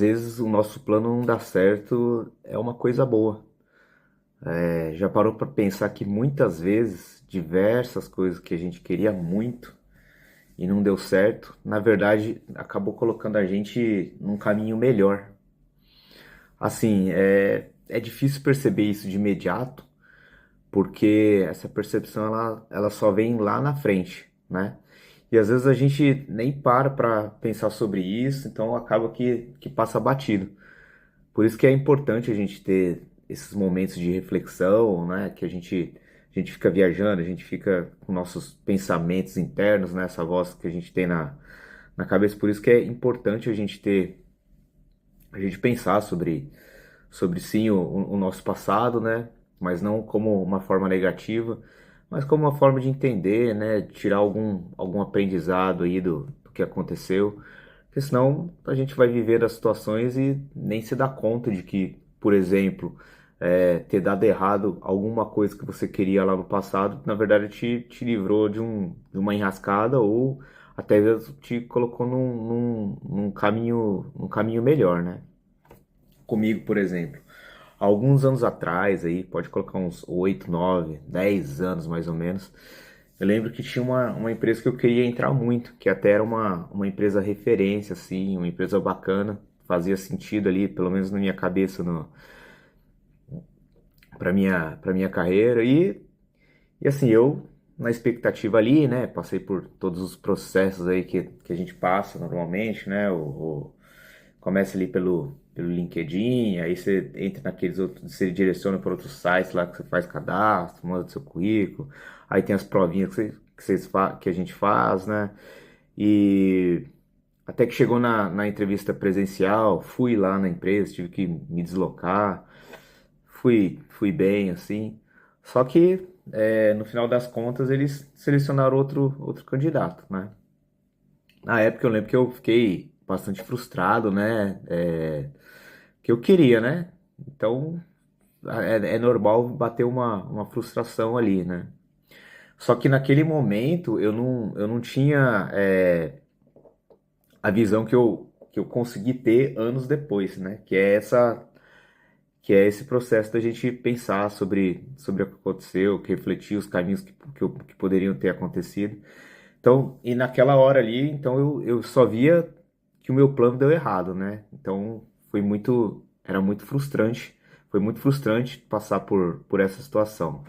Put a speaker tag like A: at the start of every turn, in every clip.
A: vezes o nosso plano não dá certo é uma coisa boa. Já parou para pensar que muitas vezes diversas coisas que a gente queria muito e não deu certo, na verdade acabou colocando a gente num caminho melhor. Assim, é difícil perceber isso de imediato, porque essa percepção ela só vem lá na frente, né? E às vezes a gente nem para pensar sobre isso, então acaba que passa batido. Por isso que é importante a gente ter esses momentos de reflexão, né? Que a gente fica viajando, a gente fica com nossos pensamentos internos, né? Essa voz que a gente tem na cabeça. Por isso que é importante a gente pensar sobre sim o nosso passado, né? Mas não como uma forma negativa, mas como uma forma de entender, né? De tirar algum aprendizado aí do que aconteceu. Porque senão a gente vai viver as situações e nem se dá conta de que, por exemplo, ter dado errado alguma coisa que você queria lá no passado, na verdade te livrou de uma enrascada ou até mesmo te colocou num caminho melhor, né? Comigo, por exemplo. Há alguns anos atrás, aí, pode colocar uns 8, 9, 10 anos mais ou menos, eu lembro que tinha uma empresa que eu queria entrar muito, que até era uma empresa referência, assim, uma empresa bacana, fazia sentido ali, pelo menos na minha cabeça, no, para minha carreira. E assim, eu, na expectativa ali, né, passei por todos os processos aí que a gente passa normalmente, né, começa ali pelo LinkedIn, aí você entra naqueles outros, você direciona para outros sites lá que você faz cadastro, manda seu currículo, aí tem as provinhas que a gente faz, né? E até que chegou na entrevista presencial, fui lá na empresa, tive que me deslocar, fui bem, assim. Só que no final das contas eles selecionaram outro candidato, né? Na época eu lembro que eu fiquei bastante frustrado, né? Que eu queria, né? Então é normal bater uma frustração ali, né? Só que naquele momento eu não tinha a visão que eu consegui ter anos depois, né? Que é esse processo da gente pensar sobre o que aconteceu, que refletir os caminhos que poderiam ter acontecido. Então, e naquela hora ali, então eu só via que o meu plano deu errado, né? Então era muito frustrante, foi muito frustrante passar por essa situação.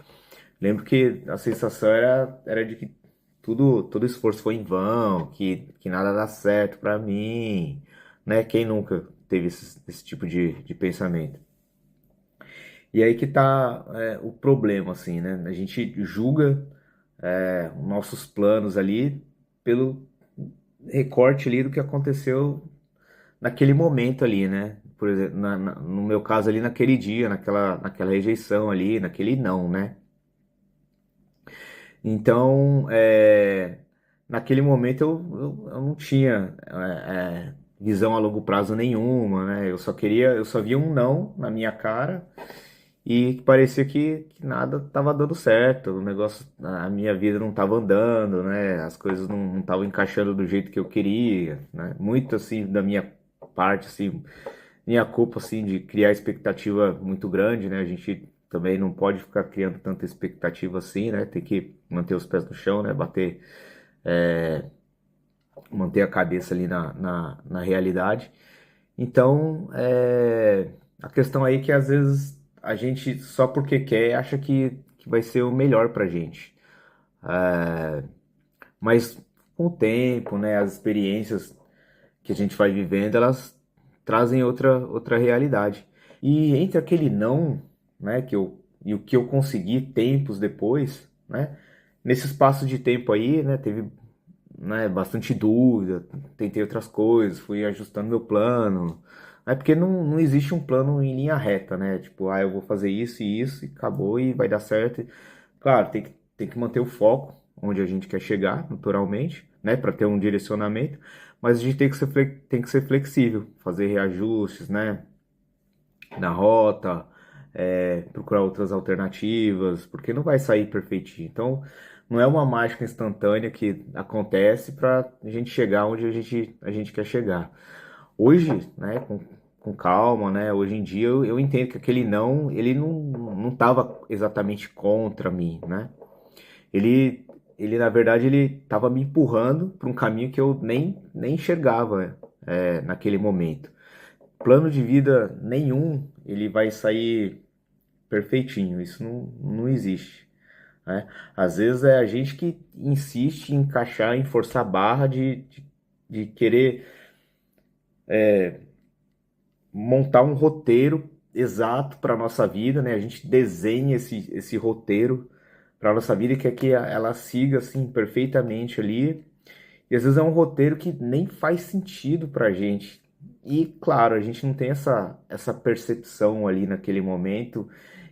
A: Lembro que a sensação era de que todo esforço foi em vão, que nada dá certo pra mim, né? Quem nunca teve esse tipo de pensamento? E aí que tá o problema, assim, né? A gente julga nossos planos ali pelo recorte ali do que aconteceu naquele momento ali, né? Por exemplo, no meu caso ali naquele dia, naquela rejeição ali, naquele não, né? Então, naquele momento eu não tinha visão a longo prazo nenhuma, né? Eu só via um não na minha cara e que parecia que nada estava dando certo, o negócio, a minha vida não estava andando, né? As coisas não estavam encaixando do jeito que eu queria, né? Muito assim da minha parte, assim, minha culpa assim de criar expectativa muito grande, né? A gente também não pode ficar criando tanta expectativa assim, né? Tem que manter os pés no chão, né? Manter a cabeça ali na realidade. Então, a questão aí é que às vezes a gente, só porque quer, acha que vai ser o melhor pra gente. Mas com o tempo, né, as experiências que a gente vai vivendo, elas trazem outra realidade. E entre aquele não, né, e o que eu consegui tempos depois, né, nesse espaço de tempo aí, né, teve, né, bastante dúvida, tentei outras coisas, fui ajustando meu plano. É porque não existe um plano em linha reta, né? Tipo, eu vou fazer isso e isso e acabou e vai dar certo. Claro, tem que manter o foco onde a gente quer chegar, naturalmente, né? Para ter um direcionamento, mas a gente tem que ser flexível, fazer reajustes, né? Na rota, procurar outras alternativas, porque não vai sair perfeitinho. Então, não é uma mágica instantânea que acontece para a gente chegar onde a gente quer chegar. Hoje, né, com calma, né? Hoje em dia eu entendo que aquele não, ele não estava exatamente contra mim, né? Ele, ele na verdade, ele estava me empurrando para um caminho que eu nem enxergava naquele momento. Plano de vida nenhum, ele vai sair perfeitinho, isso não existe, né? Às vezes é a gente que insiste em encaixar, em forçar a barra de querer montar um roteiro exato para a nossa vida, né? A gente desenha esse roteiro para a nossa vida e quer que ela siga assim perfeitamente ali. E às vezes é um roteiro que nem faz sentido para a gente. E claro, a gente não tem essa percepção ali naquele momento,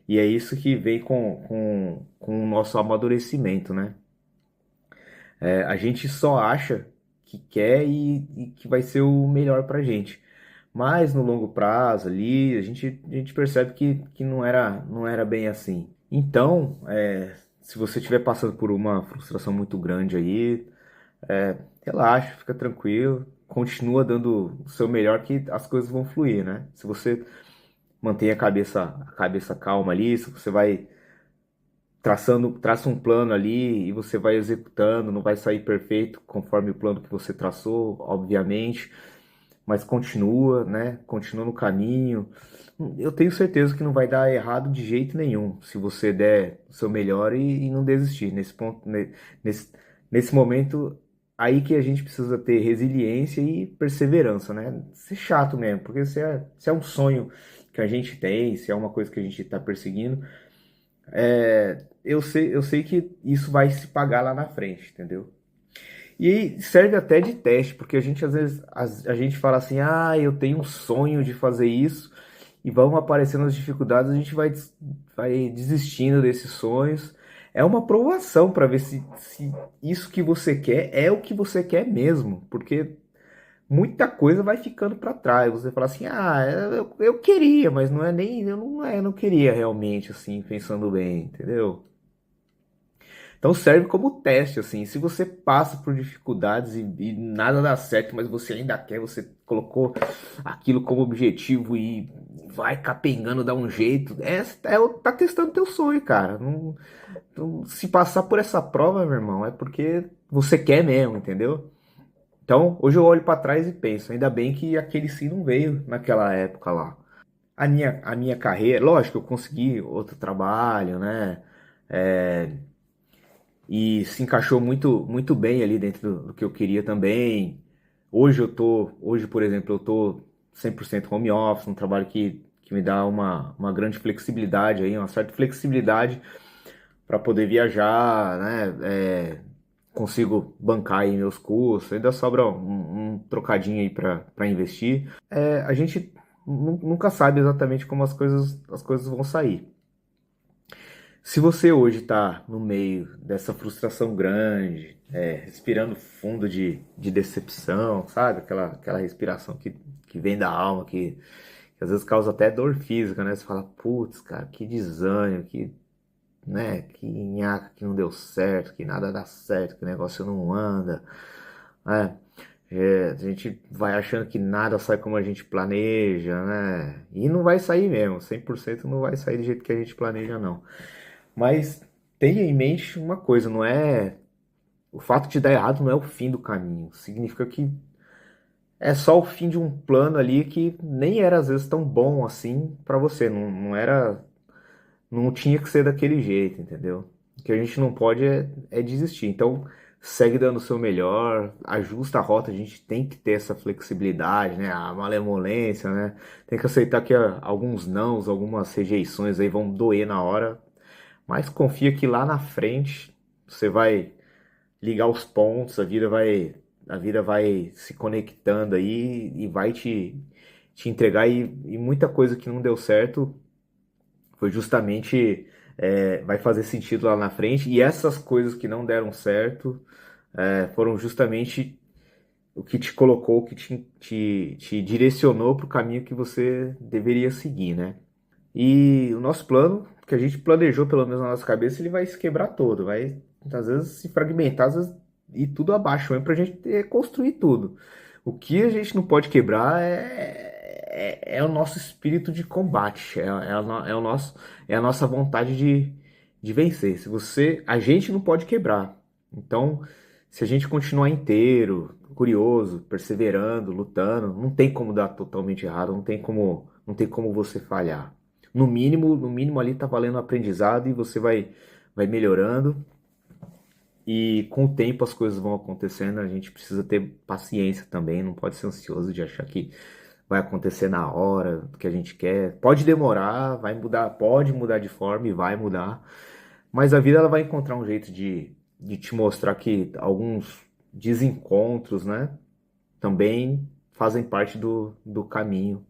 A: e é isso que vem com o nosso amadurecimento, né? A gente só acha que quer e que vai ser o melhor pra gente. Mas no longo prazo ali, a gente percebe que não era bem assim. Então, se você estiver passando por uma frustração muito grande aí, relaxa, fica tranquilo, continua dando o seu melhor que as coisas vão fluir, né? Se você mantém a cabeça calma ali, se você vai traça um plano ali e você vai executando, não vai sair perfeito conforme o plano que você traçou, obviamente, mas continua, né? Continua no caminho. Eu tenho certeza que não vai dar errado de jeito nenhum, se você der o seu melhor e não desistir. Nesse ponto, nesse momento, aí que a gente precisa ter resiliência e perseverança, né? Ser chato mesmo, porque se é um sonho que a gente tem, se é uma coisa que a gente está perseguindo, eu sei que isso vai se pagar lá na frente, entendeu? E serve até de teste, porque a gente às vezes a gente fala assim, eu tenho um sonho de fazer isso, e vão aparecendo as dificuldades, a gente vai desistindo desses sonhos. É uma provação para ver se isso que você quer é o que você quer mesmo, porque muita coisa vai ficando para trás. Você fala assim, eu queria, mas não é nem, eu não queria realmente, assim, pensando bem, entendeu? Então serve como teste, assim, se você passa por dificuldades e nada dá certo, mas você ainda quer, você colocou aquilo como objetivo e vai capengando, dá um jeito, tá testando teu sonho, cara. Se passar por essa prova, meu irmão, é porque você quer mesmo, entendeu? Então, hoje eu olho pra trás e penso, ainda bem que aquele sim não veio naquela época lá. A minha carreira, lógico, eu consegui outro trabalho, né? E se encaixou muito, muito bem ali dentro do que eu queria também. Hoje, por exemplo, eu tô 100% home office, um trabalho que me dá uma grande flexibilidade aí, uma certa flexibilidade para poder viajar, né? Consigo bancar aí meus custos, ainda sobra um trocadinho aí para investir. A gente nunca sabe exatamente como as coisas vão sair. Se você hoje está no meio dessa frustração grande, respirando fundo de decepção, sabe? Aquela respiração que vem da alma, que às vezes causa até dor física, né? Você fala, putz, cara, que desânimo, que nhaca que não deu certo, que nada dá certo, que o negócio não anda, né? A gente vai achando que nada sai como a gente planeja, né? E não vai sair mesmo, 100% não vai sair do jeito que a gente planeja, não. Mas tenha em mente uma coisa, não é. O fato de dar errado não é o fim do caminho. Significa que é só o fim de um plano ali que nem era às vezes tão bom assim pra você. Não era. Não tinha que ser daquele jeito, entendeu? O que a gente não pode é desistir. Então, segue dando o seu melhor, ajusta a rota. A gente tem que ter essa flexibilidade, né? A malemolência, né? Tem que aceitar que alguns nãos, algumas rejeições aí vão doer na hora, mas confia que lá na frente você vai ligar os pontos, a vida vai se conectando aí e vai te entregar. E muita coisa que não deu certo foi justamente, vai fazer sentido lá na frente. E essas coisas que não deram certo, foram justamente o que te colocou, o que te direcionou para o caminho que você deveria seguir, né? E o nosso plano, que a gente planejou pelo menos na nossa cabeça, ele vai se quebrar todo, vai às vezes se fragmentar, às vezes ir tudo abaixo mesmo pra gente construir tudo. O que a gente não pode quebrar é o nosso espírito de combate, é a nossa vontade de vencer. Se você, a gente não pode quebrar. Então, se a gente continuar inteiro, curioso, perseverando, lutando, não tem como dar totalmente errado, não tem como você falhar. No mínimo ali tá valendo o aprendizado e você vai melhorando. E com o tempo as coisas vão acontecendo, a gente precisa ter paciência também, não pode ser ansioso de achar que vai acontecer na hora do que a gente quer. Pode demorar, vai mudar, pode mudar de forma e vai mudar, mas a vida ela vai encontrar um jeito de te mostrar que alguns desencontros, né, também fazem parte do caminho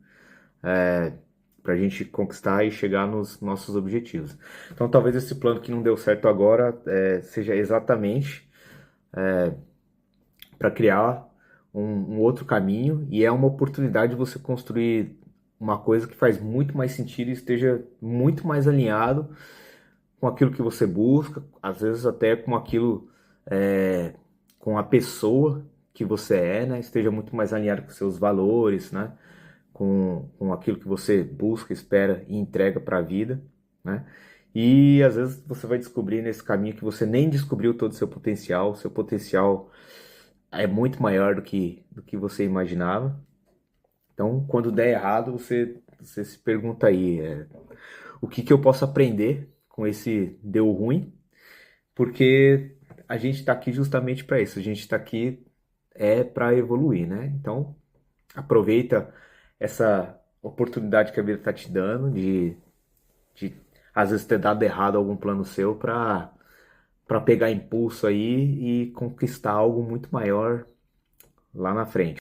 A: para a gente conquistar e chegar nos nossos objetivos. Então, talvez esse plano que não deu certo agora seja exatamente para criar um outro caminho e é uma oportunidade de você construir uma coisa que faz muito mais sentido e esteja muito mais alinhado com aquilo que você busca, às vezes até com aquilo, com a pessoa que você é, né? Esteja muito mais alinhado com seus valores, né? Com aquilo que você busca, espera e entrega para a vida, né? E às vezes você vai descobrir nesse caminho que você nem descobriu todo o seu potencial é muito maior do que você imaginava. Então, quando der errado, você se pergunta aí, o que que eu posso aprender com esse deu ruim? Porque a gente está aqui justamente para isso, a gente está aqui para evoluir, né? Então, aproveita essa oportunidade que a vida está te dando de às vezes ter dado errado algum plano seu para pegar impulso aí e conquistar algo muito maior lá na frente.